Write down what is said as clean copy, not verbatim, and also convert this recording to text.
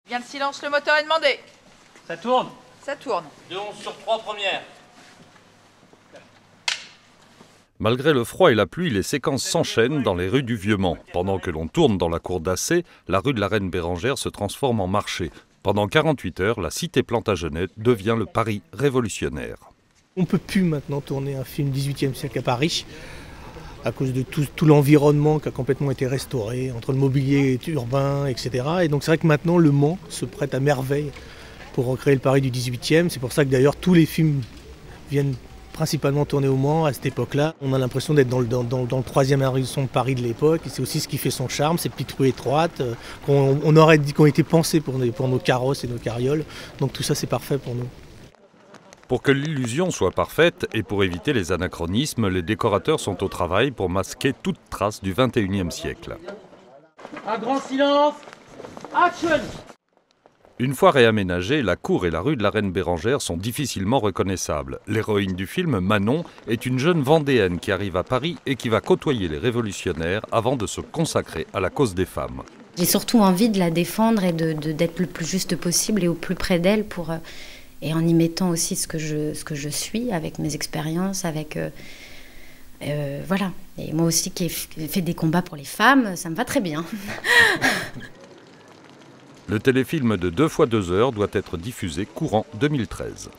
Bien le silence, le moteur est demandé. Ça tourne. Ça tourne. 2-11 sur 3 premières. Malgré le froid et la pluie, les séquences s'enchaînent dans les rues du Vieux-Mans. Pendant que l'on tourne dans la cour d'Assé, la rue de la Reine Bérengère se transforme en marché. Pendant 48 heures, la cité Plantagenet devient le Paris révolutionnaire. On ne peut plus maintenant tourner un film 18e siècle à Paris à cause de tout l'environnement qui a complètement été restauré, entre le mobilier urbain, etc. Et donc c'est vrai que maintenant le Mans se prête à merveille pour recréer le Paris du 18e. C'est pour ça que d'ailleurs tous les films viennent principalement tourner au Mans à cette époque-là. On a l'impression d'être dans le troisième arrondissement de Paris de l'époque. Et c'est aussi ce qui fait son charme, ces petites rues étroites qu'on aurait dit qu'ont été pensées pour nos carrosses et nos carrioles. Donc tout ça c'est parfait pour nous. Pour que l'illusion soit parfaite et pour éviter les anachronismes, les décorateurs sont au travail pour masquer toute trace du XXIe siècle. Un grand silence. Action! Une fois réaménagées, la cour et la rue de la Reine Bérengère sont difficilement reconnaissables. L'héroïne du film, Manon, est une jeune Vendéenne qui arrive à Paris et qui va côtoyer les révolutionnaires avant de se consacrer à la cause des femmes. J'ai surtout envie de la défendre et d'être le plus juste possible et au plus près d'elle et en y mettant aussi ce que je suis avec mes expériences, avec voilà. Et moi aussi qui ai fait des combats pour les femmes, ça me va très bien. Le téléfilm de 2 x 2 heures doit être diffusé courant 2013.